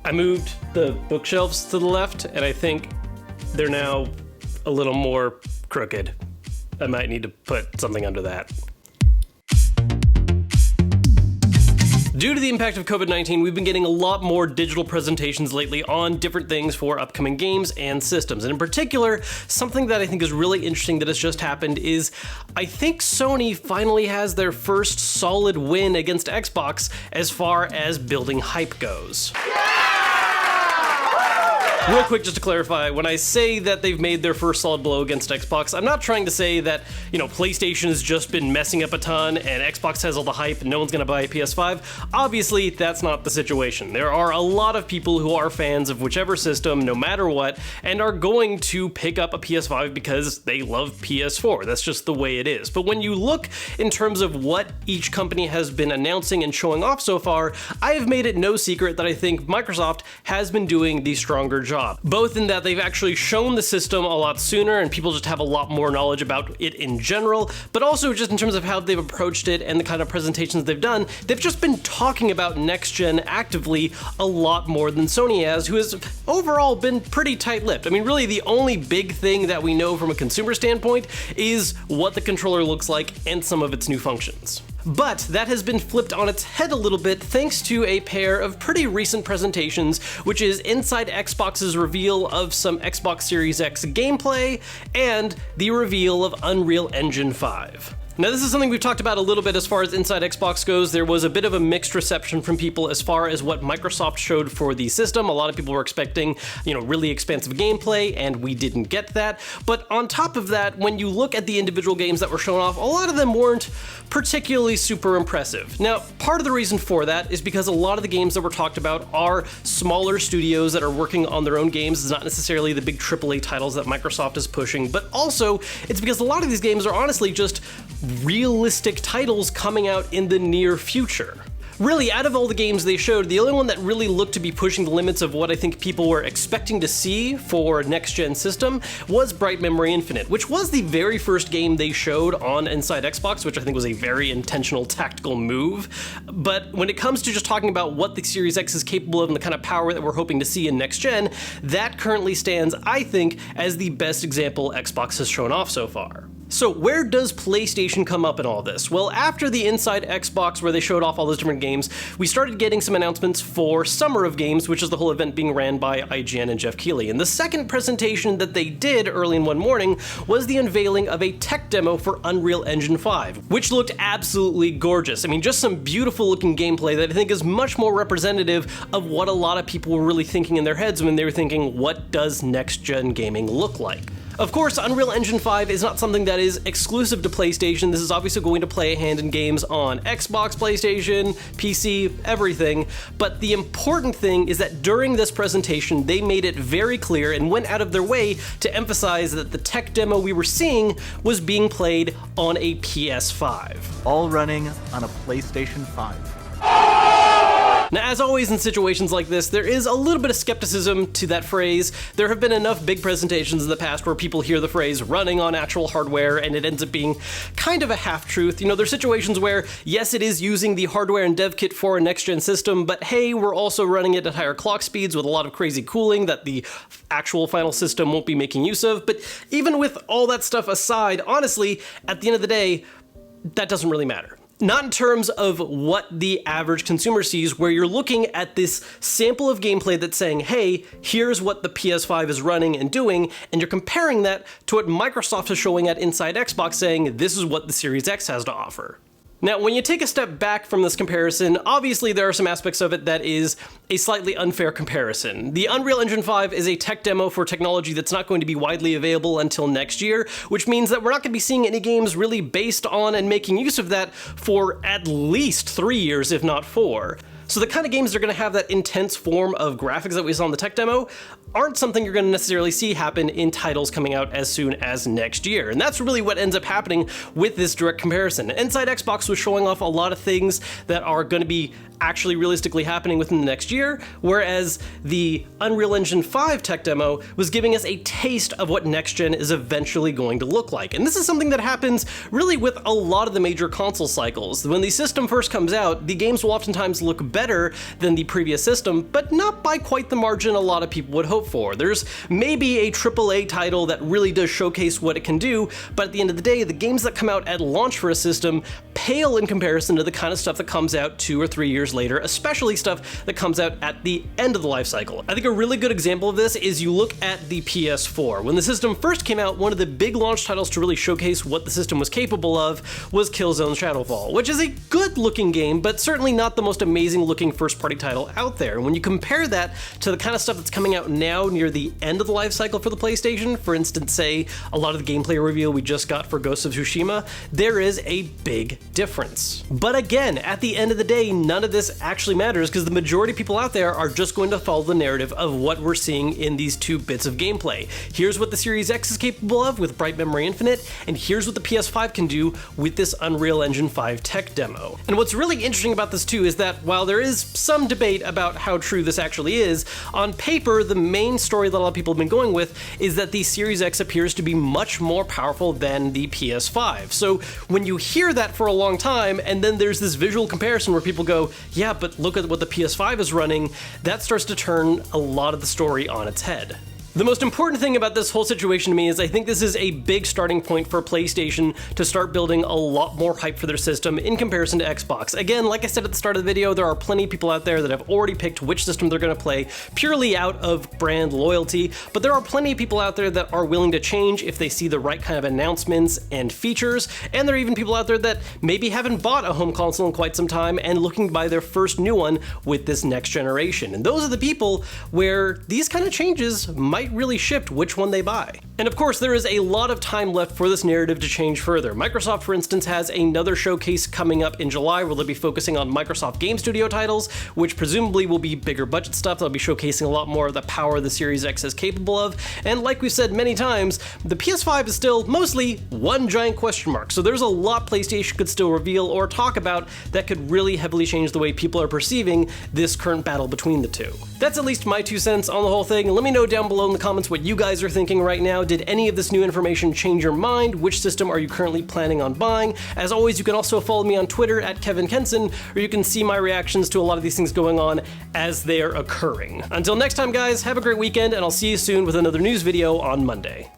I moved the bookshelves to the left, and I think they're now a little more crooked. I might need to put something under that. Due to the impact of COVID-19, we've been getting a lot more digital presentations lately on different things for upcoming games and systems. And in particular, something that I think is really interesting that has just happened is I think Sony finally has their first solid win against Xbox as far as building hype goes. Real quick, just to clarify, when I say that they've made their first solid blow against Xbox, I'm not trying to say that, PlayStation has just been messing up a ton and Xbox has all the hype and no one's gonna buy a PS5. Obviously, that's not the situation. There are a lot of people who are fans of whichever system, no matter what, and are going to pick up a PS5 because they love PS4. That's just the way it is. But when you look in terms of what each company has been announcing and showing off so far, I have made it no secret that I think Microsoft has been doing the stronger job. Both in that they've actually shown the system a lot sooner and people just have a lot more knowledge about it in general, but also just in terms of how they've approached it and the kind of presentations they've done, they've just been talking about next gen actively a lot more than Sony has, who has overall been pretty tight-lipped. I mean, really the only big thing that we know from a consumer standpoint is what the controller looks like and some of its new functions. But that has been flipped on its head a little bit thanks to a pair of pretty recent presentations, which is inside Xbox's reveal of some Xbox Series X gameplay and the reveal of Unreal Engine 5. Now, this is something we've talked about a little bit as far as Inside Xbox goes. There was a bit of a mixed reception from people as far as what Microsoft showed for the system. A lot of people were expecting, really expansive gameplay, and we didn't get that. But on top of that, when you look at the individual games that were shown off, a lot of them weren't particularly super impressive. Now, part of the reason for that is because a lot of the games that were talked about are smaller studios that are working on their own games. It's not necessarily the big AAA titles that Microsoft is pushing, but also it's because a lot of these games are honestly just realistic titles coming out in the near future. Really, out of all the games they showed, the only one that really looked to be pushing the limits of what I think people were expecting to see for next-gen system was Bright Memory Infinite, which was the very first game they showed on Inside Xbox, which I think was a very intentional tactical move. But when it comes to just talking about what the Series X is capable of and the kind of power that we're hoping to see in next-gen, that currently stands, I think, as the best example Xbox has shown off so far. So where does PlayStation come up in all this? Well, after the Inside Xbox where they showed off all those different games, we started getting some announcements for Summer of Games, which is the whole event being ran by IGN and Jeff Keighley. And the second presentation that they did early in one morning was the unveiling of a tech demo for Unreal Engine 5, which looked absolutely gorgeous. I mean, just some beautiful looking gameplay that I think is much more representative of what a lot of people were really thinking in their heads when they were thinking, what does next-gen gaming look like? Of course, Unreal Engine 5 is not something that is exclusive to PlayStation. This is obviously going to play a hand in games on Xbox, PlayStation, PC, everything. But the important thing is that during this presentation, they made it very clear and went out of their way to emphasize that the tech demo we were seeing was being played on a PS5. All running on a PlayStation 5. Now, as always in situations like this, there is a little bit of skepticism to that phrase. There have been enough big presentations in the past where people hear the phrase running on actual hardware and it ends up being kind of a half-truth. There's situations where, yes, it is using the hardware and dev kit for a next-gen system, but hey, we're also running it at higher clock speeds with a lot of crazy cooling that the actual final system won't be making use of. But even with all that stuff aside, honestly, at the end of the day, that doesn't really matter. Not in terms of what the average consumer sees, where you're looking at this sample of gameplay that's saying, hey, here's what the PS5 is running and doing, and you're comparing that to what Microsoft is showing at Inside Xbox saying, this is what the Series X has to offer. Now, when you take a step back from this comparison, obviously there are some aspects of it that is a slightly unfair comparison. The Unreal Engine 5 is a tech demo for technology that's not going to be widely available until next year, which means that we're not going to be seeing any games really based on and making use of that for at least 3 years, if not 4. So the kind of games that are going to have that intense form of graphics that we saw in the tech demo aren't something you're going to necessarily see happen in titles coming out as soon as next year. And that's really what ends up happening with this direct comparison. Inside Xbox was showing off a lot of things that are going to be actually realistically happening within the next year, whereas the Unreal Engine 5 tech demo was giving us a taste of what next gen is eventually going to look like. And this is something that happens really with a lot of the major console cycles. When the system first comes out, the games will oftentimes look better than the previous system, but not by quite the margin a lot of people would hope for. There's maybe a AAA title that really does showcase what it can do, but at the end of the day, the games that come out at launch for a system pale in comparison to the kind of stuff that comes out 2 or 3 years later, especially stuff that comes out at the end of the life cycle. I think a really good example of this is you look at the PS4. When the system first came out, one of the big launch titles to really showcase what the system was capable of was Killzone Shadowfall, which is a good looking game, but certainly not the most amazing looking first party title out there. And when you compare that to the kind of stuff that's coming out now near the end of the life cycle for the PlayStation, for instance, say a lot of the gameplay reveal we just got for Ghost of Tsushima, there is a big difference. But again, at the end of the day, none of this actually matters because the majority of people out there are just going to follow the narrative of what we're seeing in these 2 bits of gameplay. Here's what the Series X is capable of with Bright Memory Infinite, and here's what the PS5 can do with this Unreal Engine 5 tech demo. And what's really interesting about this too is that while there is some debate about how true this actually is, on paper, the main story that a lot of people have been going with is that the Series X appears to be much more powerful than the PS5. So when you hear that for a long time, and then there's this visual comparison where people go, yeah, but look at what the PS5 is running, that starts to turn a lot of the story on its head. The most important thing about this whole situation to me is I think this is a big starting point for PlayStation to start building a lot more hype for their system in comparison to Xbox. Again, like I said at the start of the video, there are plenty of people out there that have already picked which system they're going to play purely out of brand loyalty, but there are plenty of people out there that are willing to change if they see the right kind of announcements and features, and there are even people out there that maybe haven't bought a home console in quite some time and looking to buy their first new one with this next generation. And those are the people where these kind of changes might really shift which one they buy. And of course, there is a lot of time left for this narrative to change further. Microsoft, for instance, has another showcase coming up in July where they'll be focusing on Microsoft Game Studio titles, which presumably will be bigger budget stuff. They'll be showcasing a lot more of the power the Series X is capable of. And like we've said many times, the PS5 is still mostly one giant question mark. So there's a lot PlayStation could still reveal or talk about that could really heavily change the way people are perceiving this current battle between the two. That's at least my 2 cents on the whole thing. Let me know down below in the comments what you guys are thinking right now. Did any of this new information change your mind? Which system are you currently planning on buying? As always, you can also follow me on Twitter at Kevin Kenson, or you can see my reactions to a lot of these things going on as they're occurring. Until next time, guys, have a great weekend, and I'll see you soon with another news video on Monday.